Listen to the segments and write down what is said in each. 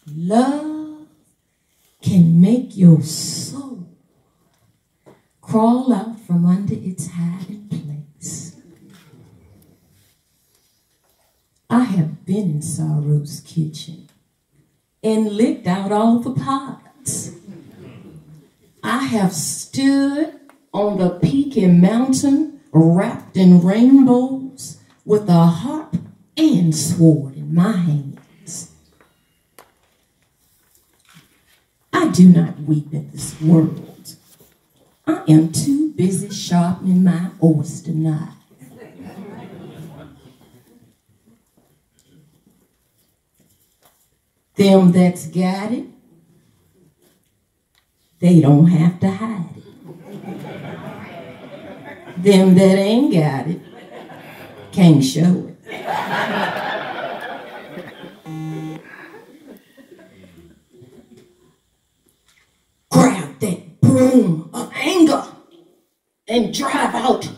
Love can make your soul crawl out from under its hiding place. I have been in sorrow's kitchen and licked out all the pots. I have stood on the peaky mountain wrapped in rainbows with a harp and sword in my hands. I do not weep at this world. I am too busy sharpening my oyster knife. Them that's got it, they don't have to hide it. Them that ain't got it can't show it. Grab that broom of anger and drive out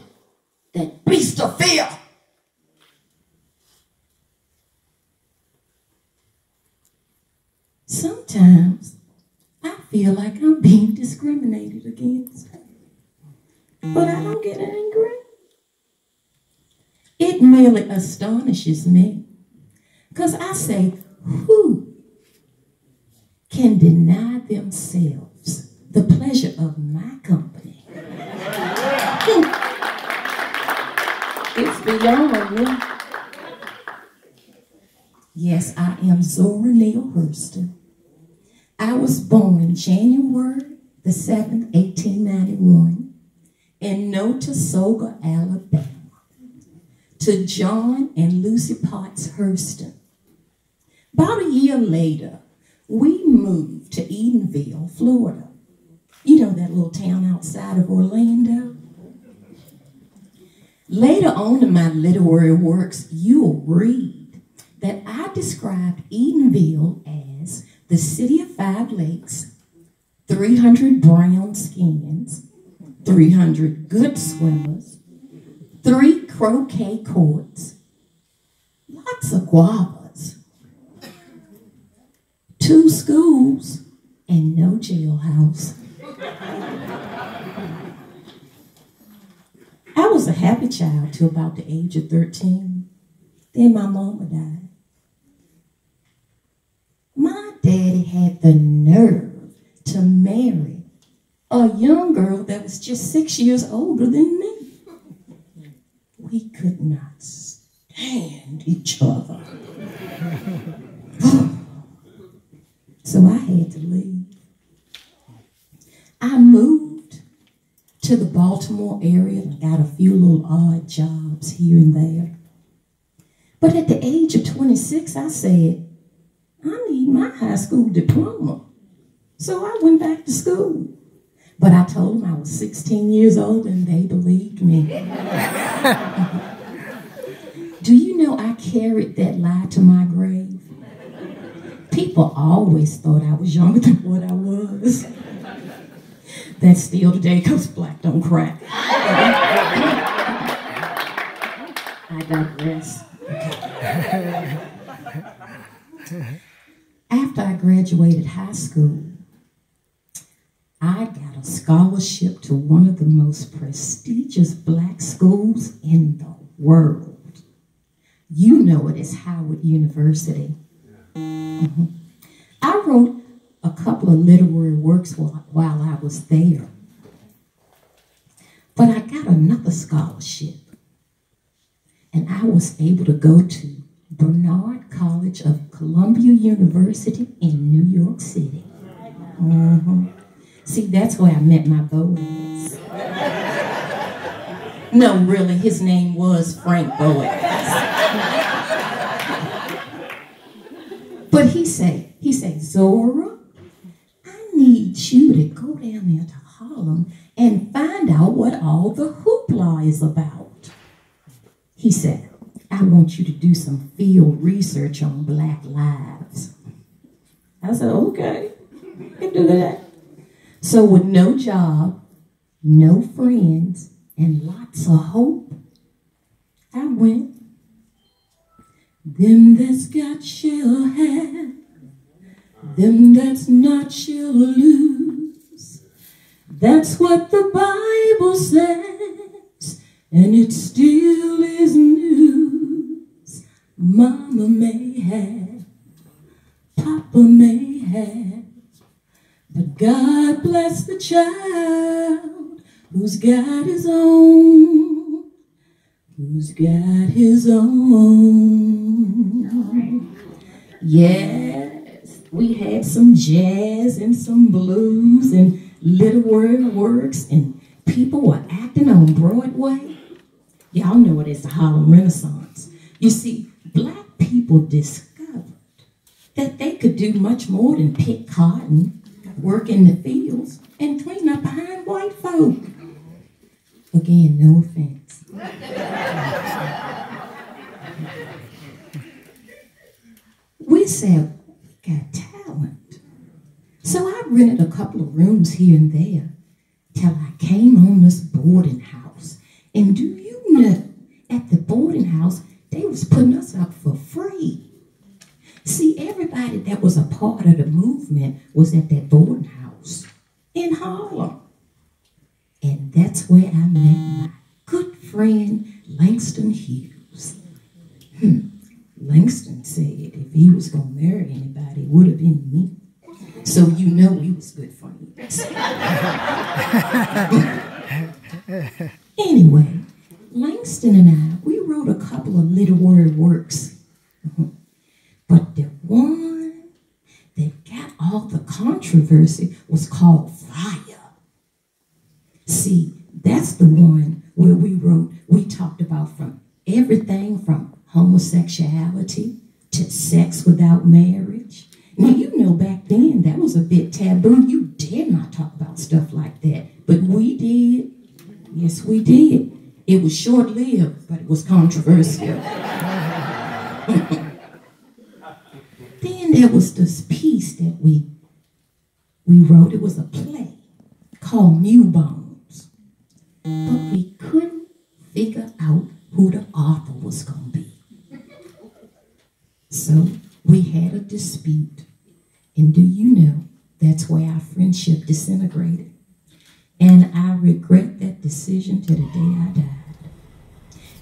that beast of fear. Sometimes I feel like I'm being discriminated against, but I don't get angry. It merely astonishes me, because I say, who can deny themselves the pleasure of my company? It's beyond me. Yes, I am Zora Neale Hurston. I was born January the 7th, 1891 in Notasoga, Alabama, to John and Lucy Potts Hurston. About a year later, we moved to Edenville, Florida. You know that little town outside of Orlando? Later on in my literary works, you'll read that I described Edenville as the city of 5 lakes, 300 brown skins, 300 good swimmers, 3 croquet courts, lots of guavas, 2 schools, and no jailhouse. I was a happy child till about the age of 13. Then my mama died. My daddy had the nerve to marry a young girl that was just 6 years older than me. We could not stand each other. So I had to leave. I moved to the Baltimore area and got a few little odd jobs here and there. But at the age of 26, I said, I need my high school diploma. So I went back to school. But I told them I was 16 years old and they believed me. Do you know I carried that lie to my grave? People always thought I was younger than what I was. That's still today because black don't crack. I digress. After I graduated high school, I got a scholarship to one of the most prestigious black schools in the world. You know it is Howard University. I wrote a couple of literary works while I was there. But I got another scholarship, and I was able to go to Bernard College of Columbia University in New York City. See, that's where I met my Boaz. No, really, his name was Frank Boaz. But he said, Zora, I need you to go down there to Harlem and find out what all the hoopla is about. He said, I want you to do some field research on black lives. I said, okay, I can do that. So with no job, no friends, and lots of hope, I went. Them that's got shall have, them that's not shall lose. That's what the Bible says, and it still is news. Mama may have, Papa may have, but God bless the child who's got his own, who's got his own. Yes, we had some jazz and some blues and little word works, and people were acting on Broadway. Y'all know it as the Harlem Renaissance. You see, black people discovered that they could do much more than pick cotton, work in the fields, and clean up behind white folk. Again, no offense. We said, we got talent. So I rented a couple of rooms here and there till I came on this boarding house. And do you know, at the boarding house, they was putting us up for free. See, everybody that was a part of the movement was at that boarding house in Harlem. And that's where I met my good friend, Langston Hughes. Langston said if he was going to marry anybody, it would have been me. So you know we was good friends. Anyway, Langston and I, we wrote a couple of little word works. But the one that got all the controversy was called Fire. See, that's the one where we talked about from everything from homosexuality to sex without marriage. Now, you know back then that was a bit taboo. You dare not talk about stuff like that. But we did. Yes, we did. It was short-lived, but it was controversial. Then there was this piece that we wrote. It was a play called New Bones. But we couldn't figure out who the author was going to be. So we had a dispute. And do you know, that's where our friendship disintegrated. And I regret that decision to the day I died.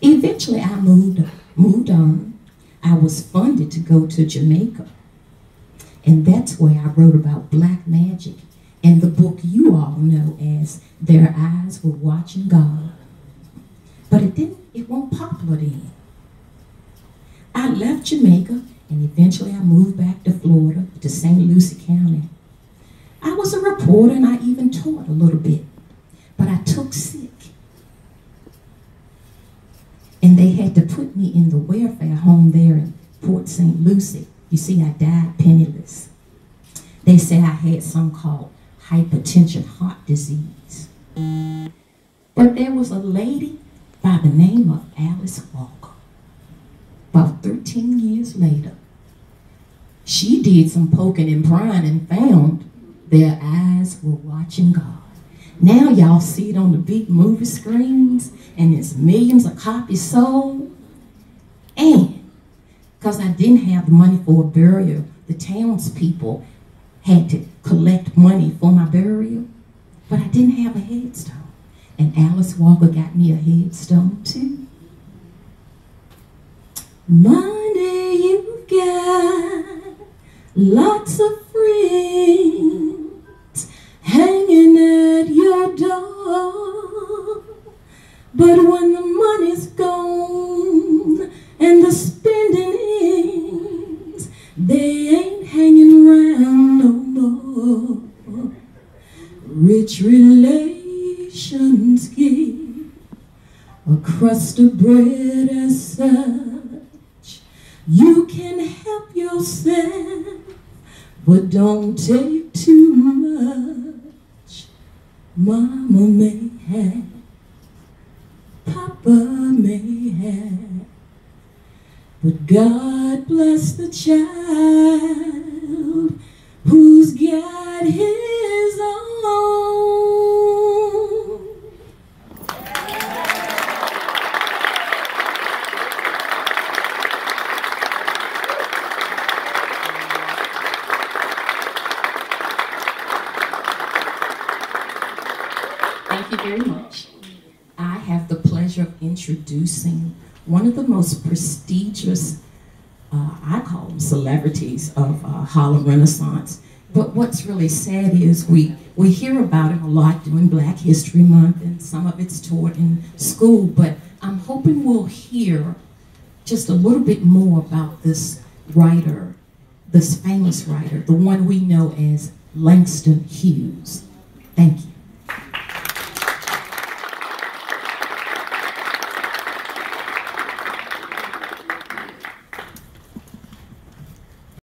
Eventually I moved on. I was funded to go to Jamaica. And that's where I wrote about black magic and the book you all know as Their Eyes Were Watching God. But it wasn't popular then. I left Jamaica and eventually I moved back to Florida, to St. Lucie County. I was a reporter and I even taught a little bit, but I took sick. And they had to put me in the welfare home there in Port St. Lucie. You see, I died penniless. They say I had some called hypertension, heart disease. But there was a lady by the name of Alice Walker. About 13 years later, she did some poking and prying and found Their Eyes Were Watching God. Now y'all see it on the big movie screens, and it's millions of copies sold. And because I didn't have the money for a burial, the townspeople had to collect money for my burial, but I didn't have a headstone. And Alice Walker got me a headstone too. Money you've got, lots of friends hanging at your door. But when the money's gone and the spending ends, they ain't hanging around no more. Rich relations give a crust of bread as such. You can help yourself, but don't take too much. Mama may have, Papa may have, but God bless the child who's got his own. Thank you very much. I have the pleasure of introducing one of the most prestigious, I call them celebrities of Harlem Renaissance. But what's really sad is we hear about him a lot during Black History Month, and some of it's taught in school, but I'm hoping we'll hear just a little bit more about this writer, this famous writer, the one we know as Langston Hughes. Thank you.